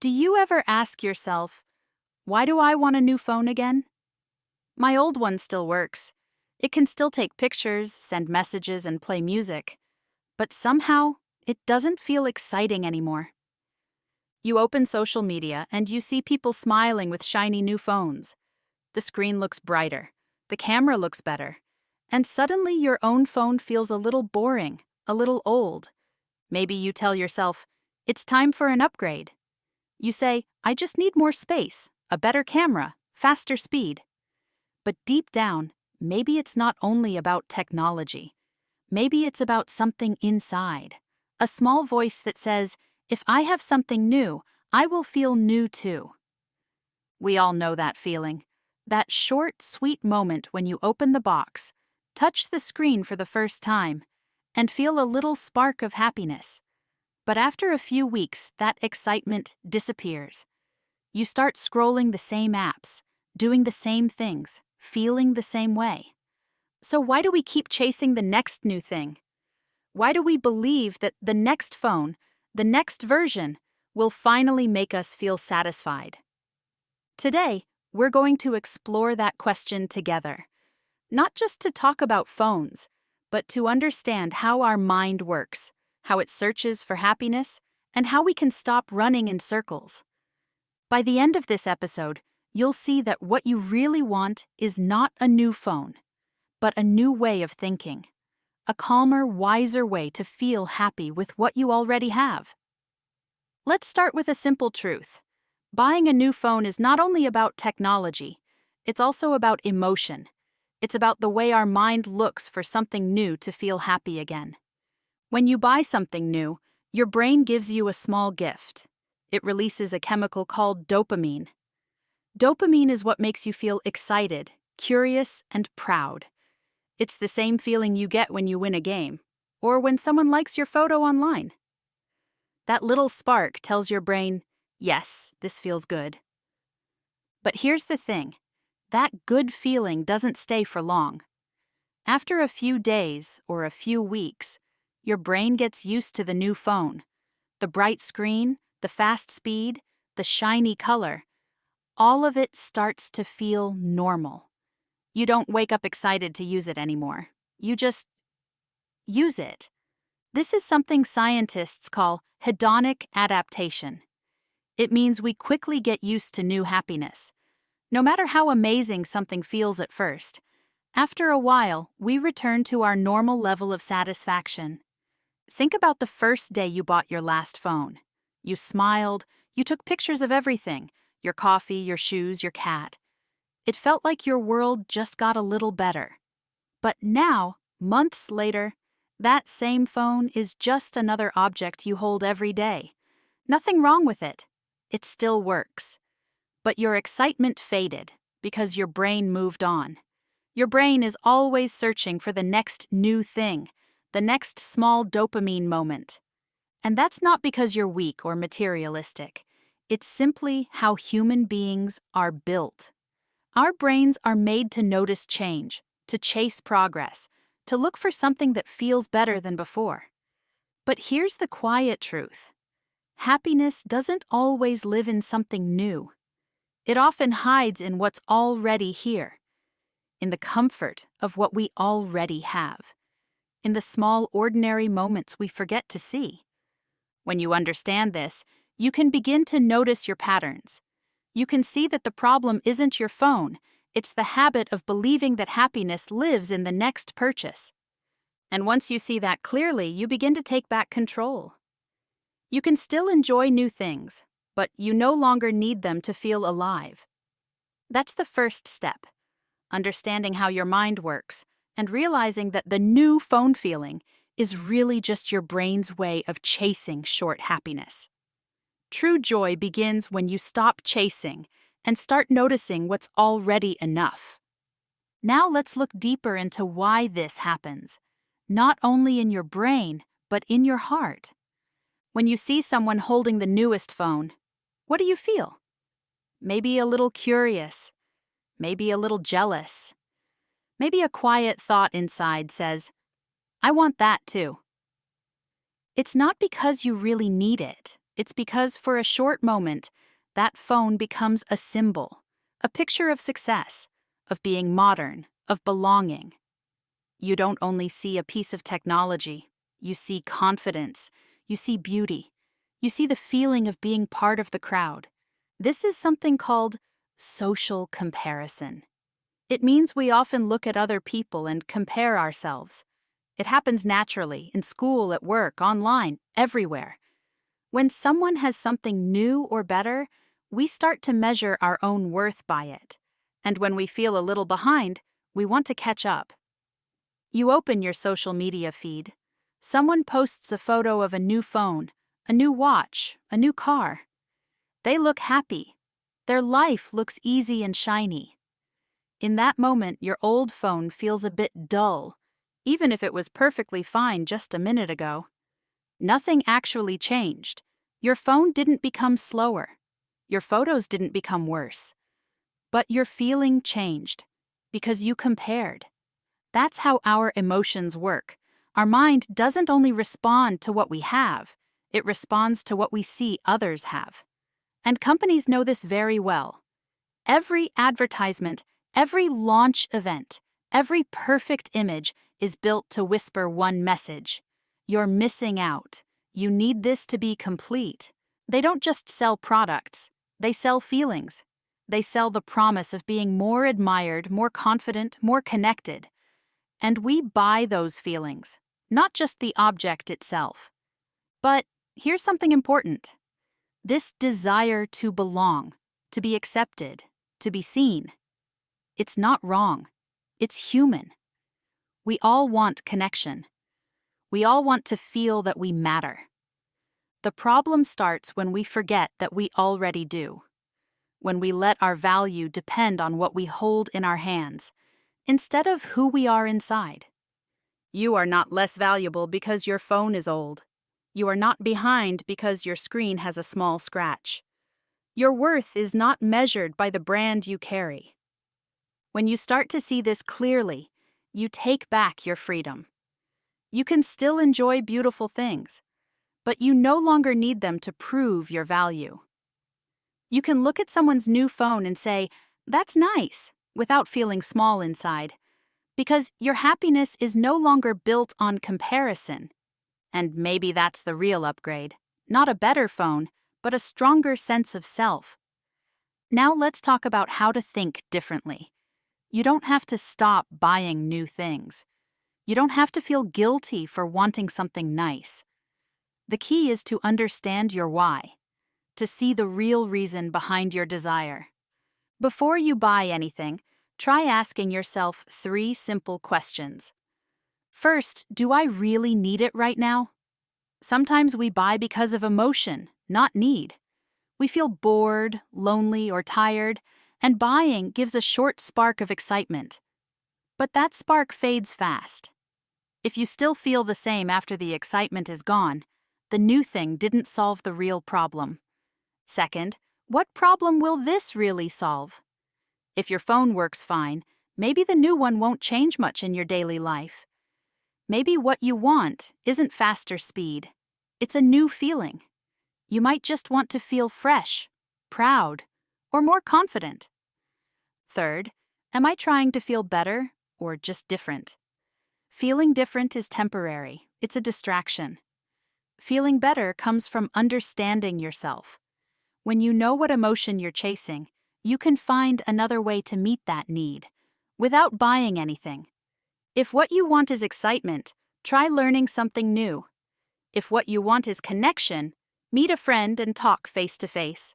Do you ever ask yourself, why do I want a new phone again? My old one still works. It can still take pictures, send messages, and play music. But somehow, it doesn't feel exciting anymore. You open social media and you see people smiling with shiny new phones. The screen looks brighter. The camera looks better. And suddenly your own phone feels a little boring, a little old. Maybe you tell yourself, it's time for an upgrade. You say, I just need more space, a better camera, faster speed. But deep down, maybe it's not only about technology. Maybe it's about something inside. A small voice that says, if I have something new, I will feel new too. We all know that feeling. That short, sweet moment when you open the box, touch the screen for the first time, and feel a little spark of happiness. But after a few weeks, that excitement disappears. You start scrolling the same apps, doing the same things, feeling the same way. So why do we keep chasing the next new thing? Why do we believe that the next phone, the next version, will finally make us feel satisfied? Today, we're going to explore that question together. Not just to talk about phones, but to understand how our mind works, how it searches for happiness, and how we can stop running in circles. By the end of this episode, you'll see that what you really want is not a new phone, but a new way of thinking, a calmer, wiser way to feel happy with what you already have. Let's start with a simple truth. Buying a new phone is not only about technology, it's also about emotion. It's about the way our mind looks for something new to feel happy again. When you buy something new, your brain gives you a small gift. It releases a chemical called dopamine. Dopamine is what makes you feel excited, curious, and proud. It's the same feeling you get when you win a game, or when someone likes your photo online. That little spark tells your brain, yes, this feels good. But here's the thing, that good feeling doesn't stay for long. After a few days or a few weeks, your brain gets used to the new phone. The bright screen, the fast speed, the shiny color, all of it starts to feel normal. You don't wake up excited to use it anymore. You just use it. This is something scientists call hedonic adaptation. It means we quickly get used to new happiness. No matter how amazing something feels at first, after a while, we return to our normal level of satisfaction. Think about the first day you bought your last phone. You smiled, you took pictures of everything, your coffee, your shoes, your cat. It felt like your world just got a little better. But now, months later, that same phone is just another object you hold every day. Nothing wrong with it. It still works. But your excitement faded because your brain moved on. Your brain is always searching for the next new thing, the next small dopamine moment. And that's not because you're weak or materialistic. It's simply how human beings are built. Our brains are made to notice change, to chase progress, to look for something that feels better than before. But here's the quiet truth. Happiness doesn't always live in something new. It often hides in what's already here, in the comfort of what we already have, in the small, ordinary moments we forget to see. When you understand this, you can begin to notice your patterns. You can see that the problem isn't your phone, it's the habit of believing that happiness lives in the next purchase. And once you see that clearly, you begin to take back control. You can still enjoy new things, but you no longer need them to feel alive. That's the first step, understanding how your mind works and realizing that the new phone feeling is really just your brain's way of chasing short happiness. True joy begins when you stop chasing and start noticing what's already enough. Now let's look deeper into why this happens, not only in your brain, but in your heart. When you see someone holding the newest phone, what do you feel? Maybe a little curious, maybe a little jealous. Maybe a quiet thought inside says, I want that too. It's not because you really need it. It's because for a short moment, that phone becomes a symbol, a picture of success, of being modern, of belonging. You don't only see a piece of technology, you see confidence, you see beauty, you see the feeling of being part of the crowd. This is something called social comparison. It means we often look at other people and compare ourselves. It happens naturally, in school, at work, online, everywhere. When someone has something new or better, we start to measure our own worth by it. And when we feel a little behind, we want to catch up. You open your social media feed. Someone posts a photo of a new phone, a new watch, a new car. They look happy. Their life looks easy and shiny. In that moment, your old phone feels a bit dull, even if it was perfectly fine just a minute ago. Nothing actually changed. Your phone didn't become slower. Your photos didn't become worse. But your feeling changed because you compared. That's how our emotions work. Our mind doesn't only respond to what we have, it responds to what we see others have. And companies know this very well. Every advertisement, every launch event, every perfect image is built to whisper one message. You're missing out. You need this to be complete. They don't just sell products, they sell feelings. They sell the promise of being more admired, more confident, more connected. And we buy those feelings, not just the object itself. But here's something important. This desire to belong, to be accepted, to be seen. It's not wrong. It's human. We all want connection. We all want to feel that we matter. The problem starts when we forget that we already do. When we let our value depend on what we hold in our hands, instead of who we are inside. You are not less valuable because your phone is old. You are not behind because your screen has a small scratch. Your worth is not measured by the brand you carry. When you start to see this clearly, you take back your freedom. You can still enjoy beautiful things, but you no longer need them to prove your value. You can look at someone's new phone and say, "That's nice," without feeling small inside, because your happiness is no longer built on comparison. And maybe that's the real upgrade. Not a better phone, but a stronger sense of self. Now let's talk about how to think differently. You don't have to stop buying new things. You don't have to feel guilty for wanting something nice. The key is to understand your why, to see the real reason behind your desire. Before you buy anything, try asking yourself 3 simple questions. First, do I really need it right now? Sometimes we buy because of emotion, not need. We feel bored, lonely, or tired, and buying gives a short spark of excitement. But that spark fades fast. If you still feel the same after the excitement is gone, the new thing didn't solve the real problem. Second, what problem will this really solve? If your phone works fine, maybe the new one won't change much in your daily life. Maybe what you want isn't faster speed. It's a new feeling. You might just want to feel fresh, proud, or more confident. Third, am I trying to feel better or just different? Feeling different is temporary. It's a distraction. Feeling better comes from understanding yourself. When you know what emotion you're chasing, you can find another way to meet that need, without buying anything. If what you want is excitement, try learning something new. If what you want is connection, meet a friend and talk face to face.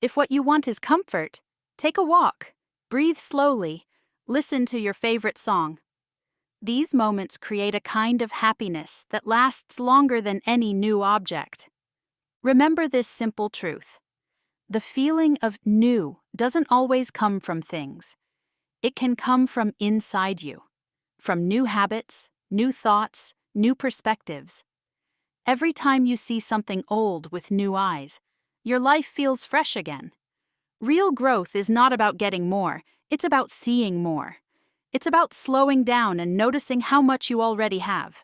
If what you want is comfort, take a walk, breathe slowly, listen to your favorite song. These moments create a kind of happiness that lasts longer than any new object. Remember this simple truth. The feeling of new doesn't always come from things. It can come from inside you, from new habits, new thoughts, new perspectives. Every time you see something old with new eyes, your life feels fresh again. Real growth is not about getting more, it's about seeing more. It's about slowing down and noticing how much you already have.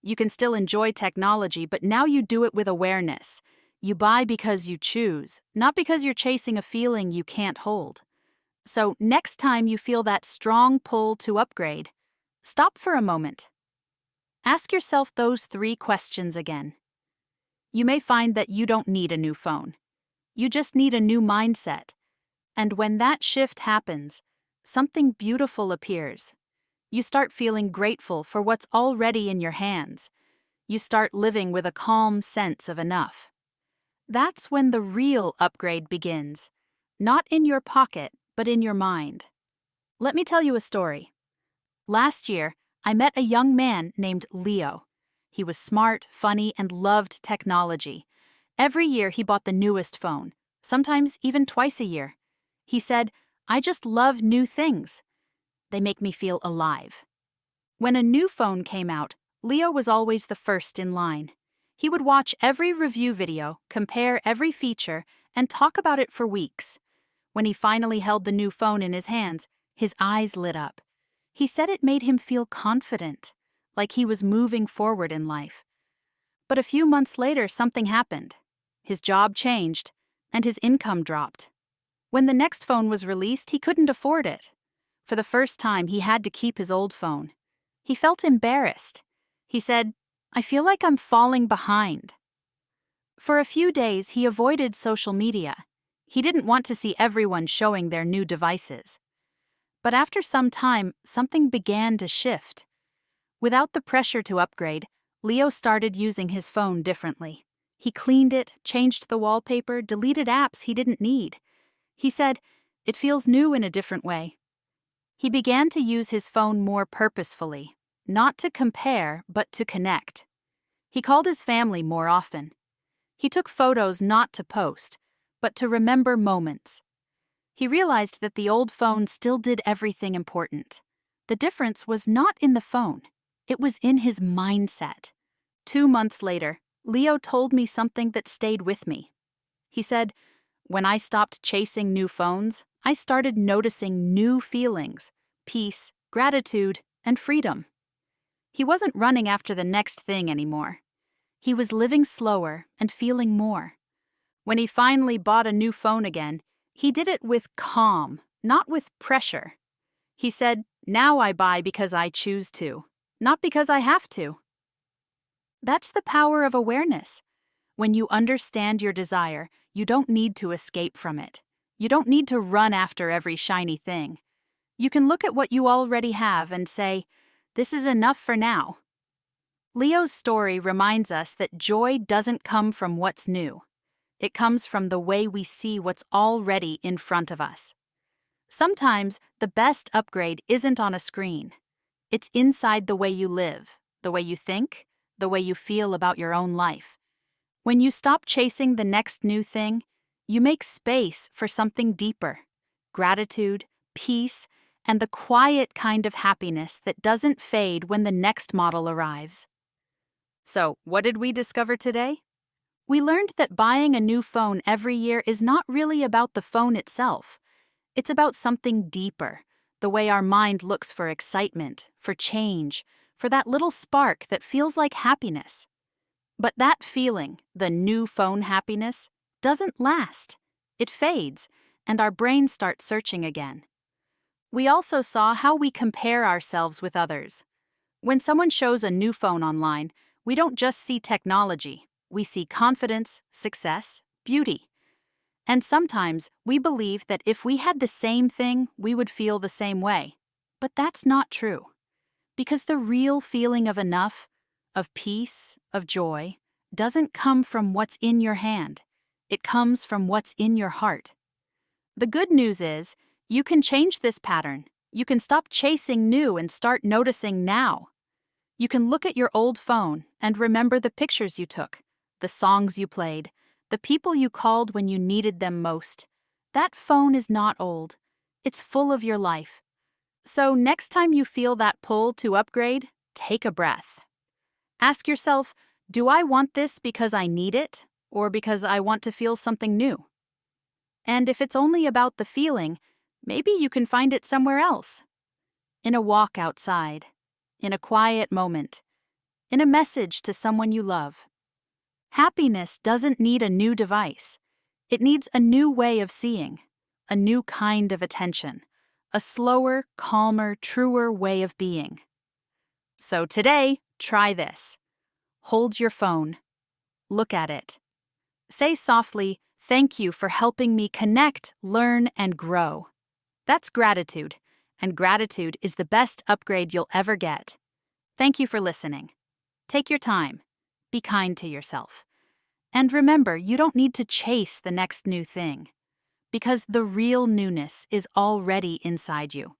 You can still enjoy technology, but now you do it with awareness. You buy because you choose, not because you're chasing a feeling you can't hold. So next time you feel that strong pull to upgrade, stop for a moment. Ask yourself those 3 questions again. You may find that you don't need a new phone. You just need a new mindset. And when that shift happens, something beautiful appears. You start feeling grateful for what's already in your hands. You start living with a calm sense of enough. That's when the real upgrade begins, not in your pocket, but in your mind. Let me tell you a story. Last year, I met a young man named Leo. He was smart, funny, and loved technology. Every year he bought the newest phone, sometimes even twice a year. He said, "I just love new things. They make me feel alive." When a new phone came out, Leo was always the first in line. He would watch every review video, compare every feature, and talk about it for weeks. When he finally held the new phone in his hands, his eyes lit up. He said it made him feel confident, like he was moving forward in life. But a few months later, something happened. His job changed, and his income dropped. When the next phone was released, he couldn't afford it. For the first time, he had to keep his old phone. He felt embarrassed. He said, "I feel like I'm falling behind." For a few days, he avoided social media. He didn't want to see everyone showing their new devices. But after some time, something began to shift. Without the pressure to upgrade, Leo started using his phone differently. He cleaned it, changed the wallpaper, deleted apps he didn't need. He said, "It feels new in a different way." He began to use his phone more purposefully, not to compare, but to connect. He called his family more often. He took photos not to post, but to remember moments. He realized that the old phone still did everything important. The difference was not in the phone. It was in his mindset. 2 months later, Leo told me something that stayed with me. He said, "When I stopped chasing new phones, I started noticing new feelings, peace, gratitude, and freedom." He wasn't running after the next thing anymore. He was living slower and feeling more. When he finally bought a new phone again, he did it with calm, not with pressure. He said, "Now I buy because I choose to, not because I have to." That's the power of awareness. When you understand your desire, you don't need to escape from it. You don't need to run after every shiny thing. You can look at what you already have and say, "This is enough for now." Leo's story reminds us that joy doesn't come from what's new. It comes from the way we see what's already in front of us. Sometimes the best upgrade isn't on a screen. It's inside the way you live, the way you think, the way you feel about your own life. When you stop chasing the next new thing, you make space for something deeper: gratitude, peace, and the quiet kind of happiness that doesn't fade when the next model arrives. So, what did we discover today? We learned that buying a new phone every year is not really about the phone itself. It's about something deeper, the way our mind looks for excitement, for change, for that little spark that feels like happiness. But that feeling, the new phone happiness, doesn't last. It fades, and our brains start searching again. We also saw how we compare ourselves with others. When someone shows a new phone online, we don't just see technology. We see confidence, success, beauty. And sometimes we believe that if we had the same thing, we would feel the same way. But that's not true. Because the real feeling of enough, of peace, of joy, doesn't come from what's in your hand. It comes from what's in your heart. The good news is, you can change this pattern. You can stop chasing new and start noticing now. You can look at your old phone and remember the pictures you took, the songs you played, the people you called when you needed them most. That phone is not old. It's full of your life. So next time you feel that pull to upgrade, take a breath. Ask yourself, do I want this because I need it, or because I want to feel something new? And if it's only about the feeling, maybe you can find it somewhere else. In a walk outside, in a quiet moment, in a message to someone you love. Happiness doesn't need a new device. It needs a new way of seeing, a new kind of attention, a slower, calmer, truer way of being. So today, try this. Hold your phone. Look at it. Say softly, "Thank you for helping me connect, learn, and grow." That's gratitude, and gratitude is the best upgrade you'll ever get. Thank you for listening. Take your time. Be kind to yourself. And remember, you don't need to chase the next new thing, because the real newness is already inside you.